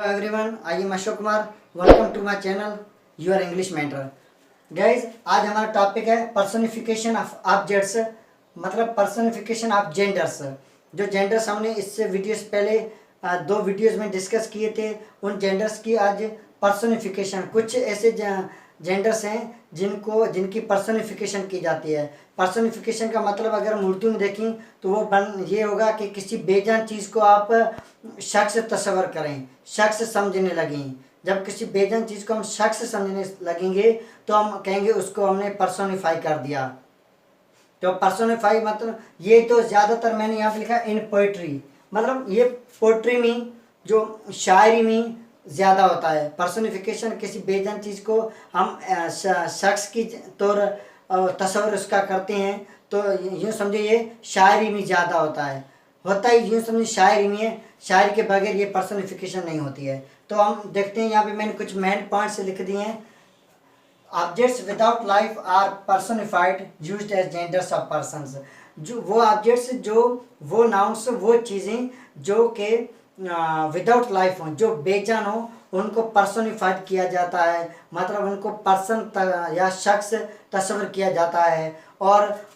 Hello everyone, I am Ashok Kumar. Welcome to my channel, Your English Mentor. Guys, आज हमारा topic है personification of objects, मतलब personification of genders. जो genders हमने इससे videos पहले दो वीडियोस में डिस्कस किए थे, उन जेंडर्स की आज पर्सोनिफिकेशन, कुछ ऐसे जेंडर्स हैं जिनकी पर्सोनिफिकेशन की जाती है। पर्सोनिफिकेशन का मतलब अगर हम उर्दू में देखें तो वो ये होगा कि किसी बेजान चीज़ को आप शख्स तस्वर करें, शख्स समझने लगें। जब किसी बेजान चीज़ को हम शख्स समझने लगेंगे तो हम कहेंगे उसको हमने पर्सोनिफाई कर दिया। तो पर्सोनिफाई मतलब ये तो ज़्यादातर मैंने यहाँ पे लिखा इन पोइट्री, मतलब ये पोइट्री में, जो शायरी में ज़्यादा होता है। पर्सोनिफिकेशन किसी बेजान चीज़ को हम शख्स की तौर तस्वर उसका करते हैं, तो यूँ समझे ये शायरी में ज़्यादा होता ही यूँ समझे शायरी में है। शायरी के बगैर ये पर्सोनिफिकेशन नहीं होती है। तो हम देखते हैं, यहाँ पे मैंने कुछ मेन पॉइंट्स लिख दिए हैं। Objects without life are personified used as genders of persons. जो वो ऑब्जेक्ट्स, जो वो नाउन्स, वो चीज़ें जो कि विदाउट लाइफ हो, जो बेजान हो, उनको पर्सोनिफाइड किया जाता है, मतलब उनको पर्सन या शख्स तस्वर किया जाता है। और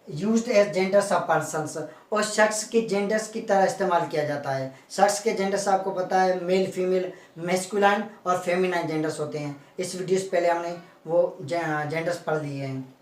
used as genders of persons, और शख्स की जेंडर्स की तरह इस्तेमाल किया जाता है। शख्स के जेंडर्स आपको पता है मेल, फीमेल, मैस्कुलाइन और फेमिनाइन जेंडर्स होते हैं। इस वीडियो से पहले हमने वो जेंडर्स पढ़ लिए हैं।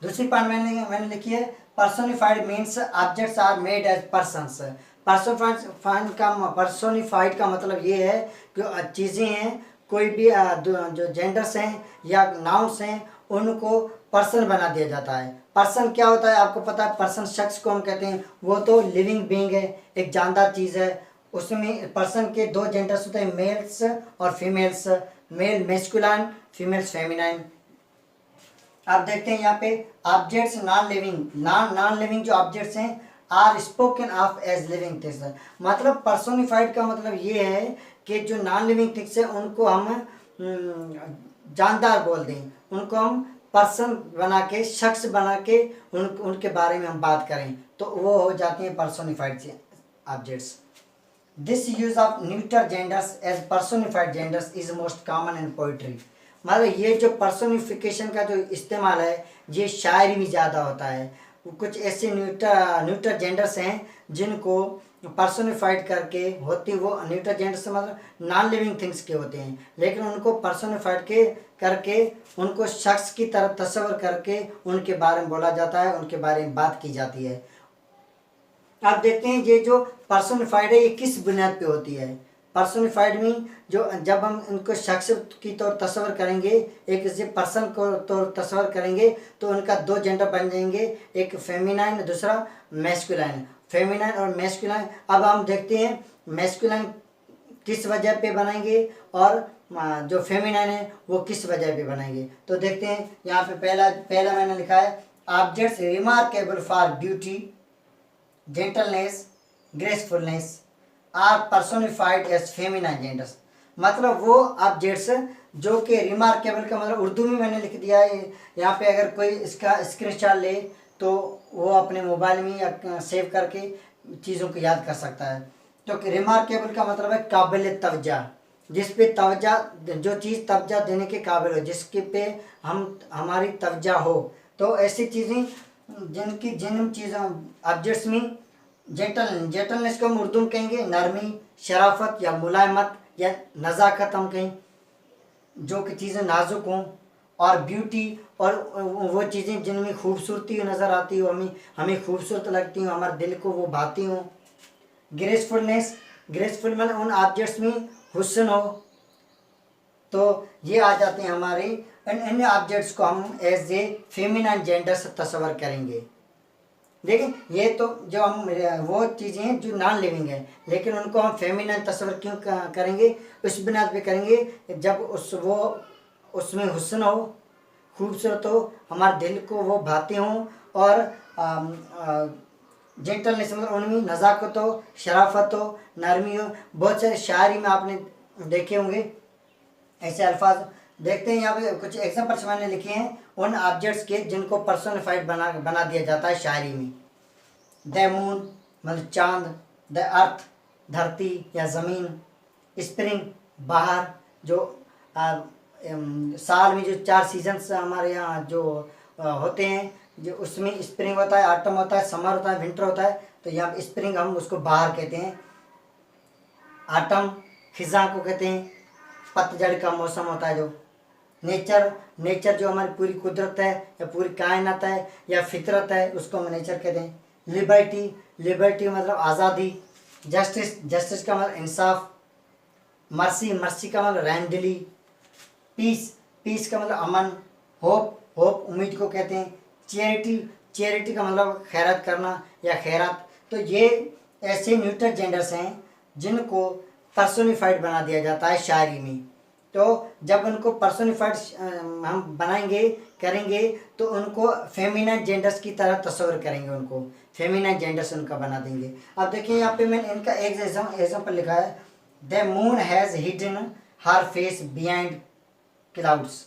दूसरी पॉइंट मैंने लिखी है, personified means objects are made as persons. Personified का मतलब ये है कि चीज़ें हैं, कोई भी जो जेंडर्स हैं या नाउन्स हैं, उनको पर्सन बना दिया जाता है। पर्सन क्या होता है आपको पता है? पर्सन शख्स को हम कहते हैं, वो तो लिविंग बीइंग है, एक जानदार चीज़ है। उसमें पर्सन के दो जेंडर्स होते हैं, मेल्स और females, male masculine, females feminine. आप देखते हैं यहाँ पे ऑब्जेक्ट्स नॉन लिविंग जो ऑब्जेक्ट्स हैं are spoken of as living things. मतलब पर्सोनिफाइड का मतलब ये है कि जो नॉन लिविंग थिंग्स है उनको हम जानदार बोल दें, उनको हम पर्सन बना के, शख्स बना के उनके बारे में हम बात करें, तो वो हो जाती हैं personified objects. This use of neuter genders as personified genders is most common in poetry. मतलब ये जो पर्सोनिफिकेशन का जो इस्तेमाल है ये शायरी में ज़्यादा होता है। कुछ ऐसे न्यूटर जेंडर्स हैं जिनको पर्सोनिफाइड करके होती, वो न्यूटर जेंडर्स मतलब नॉन लिविंग थिंग्स के होते हैं, लेकिन उनको पर्सोनिफाइड करके उनको शख्स की तरह तस्वर करके उनके बारे में बोला जाता है, उनके बारे में बात की जाती है। आप देखते हैं ये जो पर्सोनिफाइड है ये किस बुनियाद पे होती है। पर्सोनिफाइड में जो जब हम इनको शख्स की तौर तस्वर करेंगे, एक किसी पर्सन को तौर तस्वर करेंगे, तो उनका दो जेंडर बन जाएंगे, एक फेमिनाइन, दूसरा मैस्कुलाइन। फेमिनाइन और मैस्कुलाइन, अब हम देखते हैं मैस्कुलाइन किस वजह पे बनाएंगे और जो फेमिनाइन है वो किस वजह पे बनाएंगे। तो देखते हैं यहाँ पे पहला मैंने लिखा है, objects remarkable for beauty, gentleness, gracefulness are personified as feminine genders. मतलब वो ऑब्जेक्ट्स जो कि रिमार्केबल का मतलब उर्दू में मैंने लिख दिया है यहाँ पे। अगर कोई इसका स्क्रीनशॉट ले तो वो अपने मोबाइल में या सेव करके चीज़ों को याद कर सकता है। तो रिमार्केबल का मतलब है काबिल तवज्जा, जिस पे तवज्जा, जो चीज़ तवज्जा देने के काबिल हो, जिसके पे हमारी तवज्जा हो। तो ऐसी चीज़ें जिन चीज़ों ऑब्जेक्ट्स में जेंटलनेस को हम उर्दू में कहेंगे नरमी, शराफत या मुलायमत या नज़ाकत हम कहें, जो कि चीज़ें नाजुक हों। और ब्यूटी, और वो चीज़ें जिनमें खूबसूरती नज़र आती हो, हमें खूबसूरत लगती हो, हमारे दिल को वो भाती हो। ग्रेसफुल मतलब उन ऑब्जेक्ट्स में हुस्न हो। तो ये आ जाते हैं हमारे इन ऑब्जेक्ट्स को हम एज ए फेमिनाइन जेंडर से तस्वर करेंगे। लेकिन ये तो जो हम वो चीज़ें हैं जो नॉन लिविंग है, लेकिन उनको हम फेमिनाइन तस्वर क्यों करेंगे? उस बुनियाद पे करेंगे जब उसमें हुस्न हो, खूबसूरत हो, हमारे दिल को वो भाते हों, और जेंटलनेस मतलब उनमें नज़ाकत हो, शराफत हो, नरमी हो। बहुत सारे शायरी में आपने देखे होंगे ऐसे अल्फाज। देखते हैं यहाँ पे कुछ एग्जाम्पल्स मैंने लिखे हैं उन ऑब्जेक्ट्स के जिनको पर्सोनिफाइड बना दिया जाता है शायरी में। द मून मतलब चांद, द अर्थ धरती या ज़मीन, स्प्रिंग बाहर, जो साल में जो 4 सीजन्स हमारे यहाँ जो होते हैं, जो उसमें स्प्रिंग होता है, ऑटम होता है, समर होता है, विंटर होता है। तो यहाँ पे स्प्रिंग हम उसको बाहर कहते हैं। ऑटम खिज़ां को कहते हैं, पतझड़ का मौसम होता है जो। नेचर जो हमारी पूरी कुदरत है या पूरी कायनात है या फितरत है, उसको हम नेचर कहते हैं। लिबर्टी मतलब आज़ादी। जस्टिस का मतलब इंसाफ। मर्सी का मतलब रहमदिली। पीस का मतलब अमन। होप उम्मीद को कहते हैं। चैरिटी का मतलब खैरात करना या खैरात। तो ये ऐसे न्यूट्रल जेंडर्स हैं जिनको पर्सोनिफाइड बना दिया जाता है शायरी में। तो जब उनको पर्सोनिफाइड हम करेंगे तो उनको फेमिनाइन जेंडर्स की तरह तस्वर करेंगे, उनको फेमिनाइन जेंडर्स उनका बना देंगे। अब देखिए यहाँ पे मैंने इनका एक एग्जाम्पल लिखा है। The moon has hidden her face behind clouds.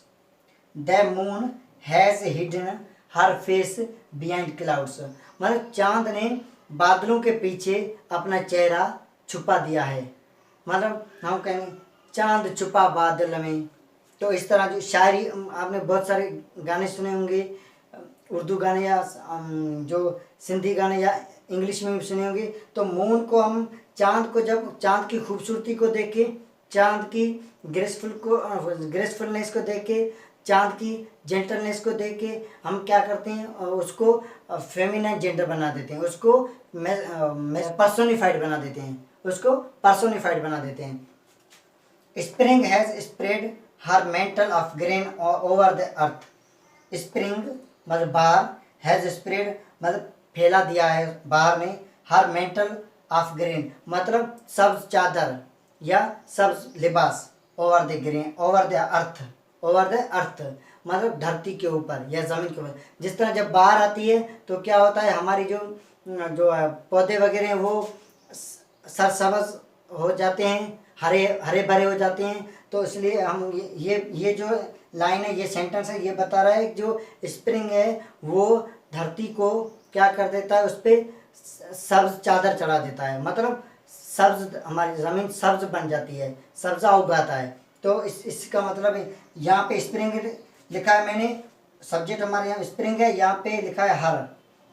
The moon has hidden her face behind clouds, मतलब चांद ने बादलों के पीछे अपना चेहरा छुपा दिया है। मतलब हम कहेंगे चांद छुपा बादल में। तो इस तरह जो शायरी, आपने बहुत सारे गाने सुने होंगे, उर्दू गाने या जो सिंधी गाने या इंग्लिश में भी सुने होंगे। तो मून को हम जब चांद की खूबसूरती को देख के, चांद की ग्रेसफुलनेस को देख के, चांद की जेंटलनेस को देख के हम क्या करते हैं, उसको फेमिनाइन जेंडर बना देते हैं, उसको पर्सोनिफाइड बना देते हैं। Spring has spread her mental of grain over the earth. Spring मतलब बाहर, हैज़ स्प्रेड मतलब फैला दिया है बाहर में, हर मेंटल ऑफ ग्रेन मतलब सब्ज चादर या सब्ज लिबास, ओवर द अर्थ मतलब धरती के ऊपर या ज़मीन के ऊपर। जिस तरह जब बाहर आती है तो क्या होता है, हमारी जो पौधे वगैरह हैं वो सरसब्ज हो जाते हैं, हरे भरे हो जाते हैं। तो इसलिए हम ये जो लाइन है, ये सेंटेंस है, ये बता रहा है जो स्प्रिंग है वो धरती को क्या कर देता है, उस पर सब्ज चादर चढ़ा देता है। मतलब सब्ज, हमारी ज़मीन सब्ज बन जाती है, सब्जा उगाता है। तो इसका मतलब यहाँ पे स्प्रिंग लिखा है मैंने, सब्जेक्ट हमारे यहाँ स्प्रिंग है, यहाँ पे लिखा है हर,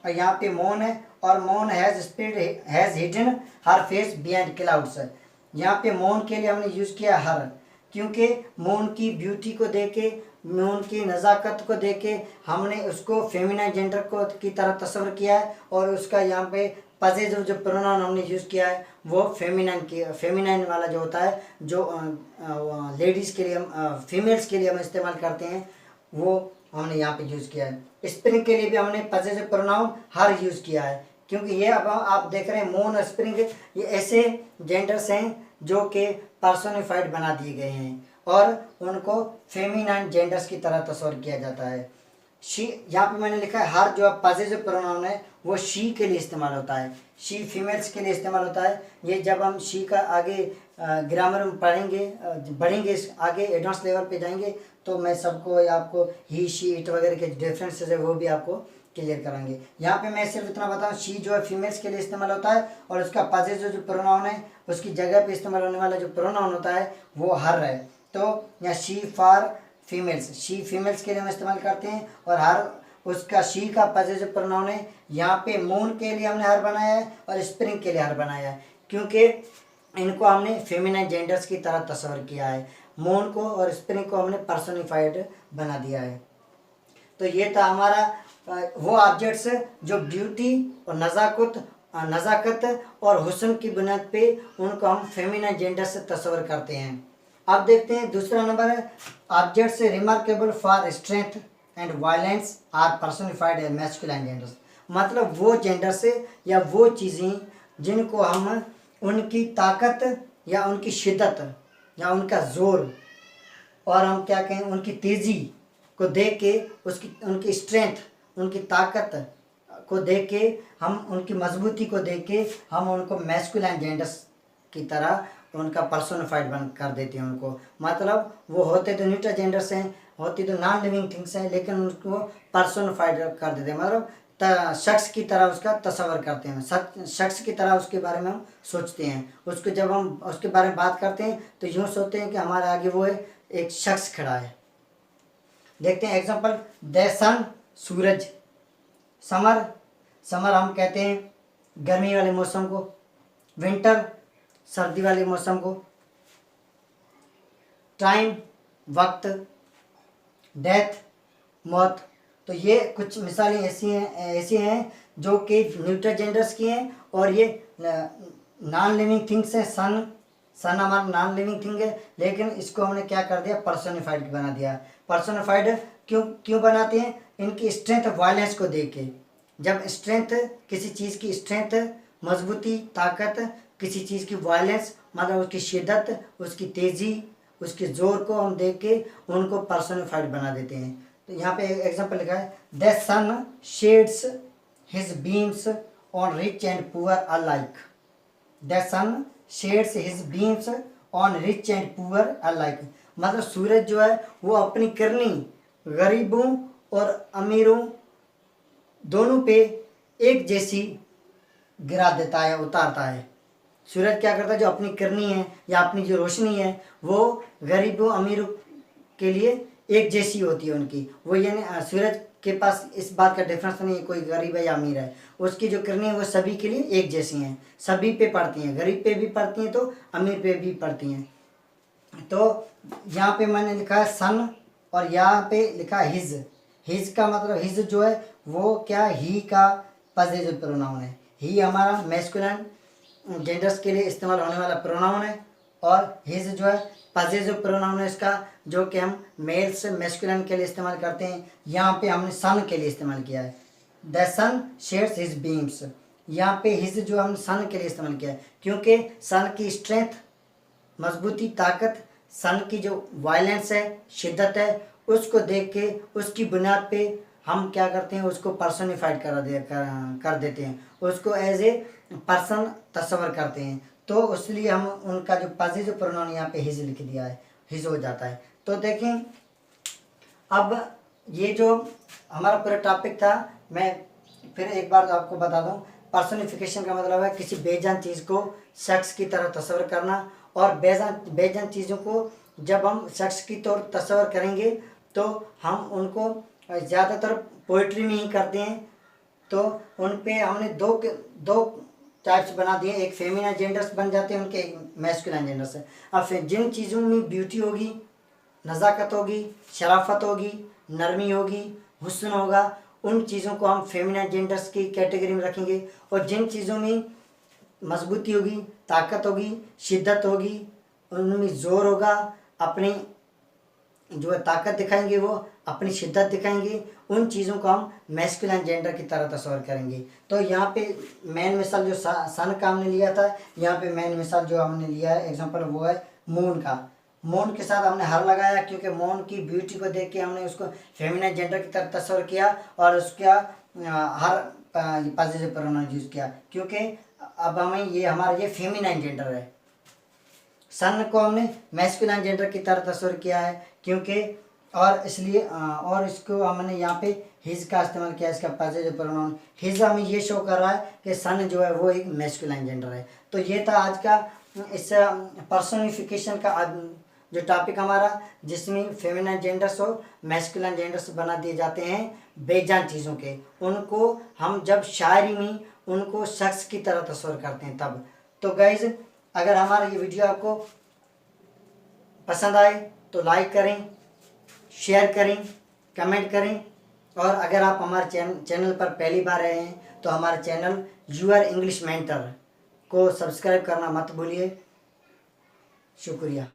और यहाँ पे मून है, और moon has hidden her face behind clouds है। यहाँ पे मून के लिए हमने यूज़ किया हर, क्योंकि मून की ब्यूटी को देख के, मून की नज़ाकत को देख के हमने उसको फेमिनाइन जेंडर को की तरह तस्वर किया है। और उसका यहाँ पे पॉसेसिव जो प्रोनाउन हमने यूज़ किया है वो फेमिनाइन वाला जो होता है, जो लेडीज़ के लिए हम फीमेल्स के लिए हम इस्तेमाल करते हैं, वो हमने यहाँ पे यूज़ किया है। स्प्रिंग के लिए भी हमने पॉसेसिव प्रोनाउन हर यूज़ किया है, क्योंकि ये अब आप देख रहे हैं मून और स्प्रिंग ये ऐसे जेंडर्स हैं जो कि पर्सोनिफाइड बना दिए गए हैं और उनको फेमिनाइन जेंडर्स की तरह तस्वर किया जाता है। शी, यहाँ पे मैंने लिखा है हर जो पॉसेसिव प्रोनाउन है वो शी के लिए इस्तेमाल होता है, शी फीमेल्स के लिए इस्तेमाल होता है। ये जब हम शी का आगे ग्रामर में बढ़ेंगे आगे एडवांस लेवल पे जाएंगे तो मैं सबको आपको ही, शी, इट वगैरह के डिफरेंसेस है वो भी आपको क्लियर कराएंगे। यहाँ पे मैं सिर्फ इतना बताऊँ, शी जो है फीमेल्स के लिए इस्तेमाल होता है और उसका पॉसेसिव जो प्रोनाउन है उसकी जगह पे इस्तेमाल होने वाला जो प्रोनाउन होता है वो हर है। तो यहाँ she for females, she females के लिए हम इस्तेमाल करते हैं, और हर उसका शी का पॉसेसिव प्रोनाउन है। यहाँ पे मून के लिए हमने हर बनाया है और स्प्रिंग के लिए हर बनाया है, क्योंकि इनको हमने फेमिनाइन जेंडर्स की तरह तस्वर किया है। मून को और स्प्रिंग को हमने पर्सोनिफाइड बना दिया है। तो ये था हमारा वो ऑब्जेक्ट्स जो ब्यूटी और नज़ाकत और हुस्न की बुनियाद पे उनको हम फेमिनाइन जेंडर से तस्वर करते हैं। अब देखते हैं दूसरा नंबर है, objects remarkable for strength and violence are personified as masculine genders. मतलब वो जेंडर से या वो चीज़ें जिनको हम उनकी ताकत या उनकी शिद्दत या उनका ज़ोर और हम क्या कहें उनकी तेज़ी को देख के, उनकी स्ट्रेंथ, उनकी ताकत को देख के, हम उनकी मजबूती को देख के हम उनको मैस्कुलाइन जेंडर्स की तरह उनका पर्सोनिफाइड बन कर देते हैं उनको। मतलब वो होते तो न्यूट्रल जेंडर्स हैं, होती तो नॉन लिविंग थिंग्स हैं, लेकिन उनको पर्सोनिफाइड कर देते हैं। मतलब शख्स की तरह उसका तस्वर करते हैं, शख्स की तरह उसके बारे में हम सोचते हैं। उसको जब हम उसके बारे में बात करते हैं तो यूँ सोचते हैं कि हमारे आगे वो है, एक शख्स खड़ा है। देखते हैं एग्जांपल, द सन, सूरज। समर, समर हम कहते हैं गर्मी वाले मौसम को। विंटर, सर्दी वाले मौसम को। टाइम, वक्त। डेथ, मौत। तो ये कुछ मिसालें ऐसी हैं जो कि न्यूट्रल जेंडर्स की हैं, और ये नॉन लिविंग थिंग्स हैं। सन, सन हमारा नॉन लिविंग थिंग है, लेकिन इसको हमने क्या कर दिया, पर्सोनिफाइड बना दिया। पर्सोनिफाइड क्यों बनाते हैं? इनकी स्ट्रेंथ, वायलेंस को देख के। जब स्ट्रेंथ, किसी चीज़ की स्ट्रेंथ, मजबूती, ताकत, किसी चीज़ की वायलेंस मतलब उसकी शिद्दत, उसकी तेज़ी, उसके ज़ोर को हम देख के उनको पर्सोनिफाइड बना देते हैं। तो यहाँ पे एग्जांपल लिखा है, the sun sheds his beams on rich and poor alike. The sun sheds his beams on rich and poor alike. मतलब सूरज जो है वो अपनी किरनी गरीबों और अमीरों दोनों पे एक जैसी गिरा देता है, उतारता है। सूरज क्या करता है, जो अपनी किरनी है या अपनी जो रोशनी है वो गरीबों अमीरों के लिए एक जैसी होती है उनकी। वो यानी सूरज के पास इस बात का डिफरेंस नहीं है कोई गरीब है या अमीर है। उसकी जो किरणें वो सभी के लिए एक जैसी हैं, सभी पे पड़ती हैं, गरीब पे भी पड़ती हैं तो अमीर पे भी पड़ती हैं। तो यहाँ पे मैंने लिखा है सन, और यहाँ पे लिखा है हिज। हिज का मतलब, हिज जो है वो क्या, ही का पॉजिटिव प्रोनाउन है। ही हमारा मैस्कुलिन जेंडर्स के लिए इस्तेमाल होने वाला प्रोनाउन है, और हिज जो है पॉजिटिव प्रोनाउन है इसका, जो कि हम मेल्स मैस्कुलिन के लिए इस्तेमाल करते हैं। यहाँ पे हमने सन के लिए इस्तेमाल किया है, the sun shares his beams. यहाँ पे हिज जो हमने सन के लिए इस्तेमाल किया है क्योंकि सन की स्ट्रेंथ, मजबूती, ताकत, सन की जो वायलेंस है, शिद्दत है, उसको देख के उसकी बुनियाद पे हम क्या करते हैं, उसको पर्सोनिफाइड कर देते हैं, उसको एज ए पर्सन तस्वर करते हैं। तो इसलिए हम उनका जो पॉजिटिव प्रोनाउन यहाँ पे हिज लिख दिया है, हिज हो जाता है। तो देखें, अब ये जो हमारा पूरा टॉपिक था, मैं फिर एक बार आपको बता दूं, पर्सोनिफिकेशन का मतलब है किसी बेजान चीज़ को शख्स की तरह तस्वर करना, और बेजान चीज़ों को जब हम शख्स की तौर तस्वर करेंगे तो हम उनको ज़्यादातर पोइट्री में ही करते हैं। तो उन पे हमने दो टाइप्स बना दिए, एक फेमिना जेंडर्स बन जाते हैं उनके, एक मैस्कुलिन जेंडर्स है। अब फिर जिन चीज़ों में ब्यूटी होगी, नज़ाकत होगी, शराफत होगी, नरमी होगी, हुस्न होगा, उन चीज़ों को हम फेमिना जेंडर्स की कैटेगरी में रखेंगे। और जिन चीज़ों में मजबूती होगी, ताकत होगी, शिद्दत होगी, उनमें ज़ोर होगा, अपनी जो है ताकत दिखाएंगे, वो अपनी शिद्दत दिखाएंगे, उन चीज़ों को हम मैस्कुलिन जेंडर की तरह तस्वर करेंगे। तो यहाँ पे मेन मिसाल जो सन का हमने लिया था, यहाँ पे मेन मिसाल जो हमने लिया है एग्जांपल वो है मून का। मून के साथ हमने हर लगाया क्योंकि मून की ब्यूटी को देख के हमने उसको फेमिनिन जेंडर की तरह तस्वर किया, और उसका हर पॉजिटिव प्रोनाउन यूज़ किया, क्योंकि अब हमें ये हमारा ये फेमिनिन जेंडर है। सन को हमने मैस्कुलिन जेंडर की तरह तस्वर किया है क्योंकि, और इसलिए और इसको हमने यहाँ पे हिज का इस्तेमाल किया, इसका पॉजिटिव प्रोनाउन हिज हमें ये शो कर रहा है कि सन जो है वो एक मैस्कुलिन जेंडर है। तो ये था आज का इस पर्सोनिफिकेशन का जो टॉपिक हमारा, जिसमें फेमिनिन जेंडर्स और मैस्कुलिन जेंडर्स बना दिए जाते हैं बेजान चीज़ों के, उनको हम जब शायरी में उनको शख्स की तरह तस्वर करते हैं तब। तो गाइज, अगर हमारा ये वीडियो आपको पसंद आए तो लाइक करें, शेयर करें, कमेंट करें, और अगर आप हमारे चैनल पर पहली बार आए हैं तो हमारे चैनल यूर इंग्लिश मेंटर को सब्सक्राइब करना मत भूलिए। शुक्रिया।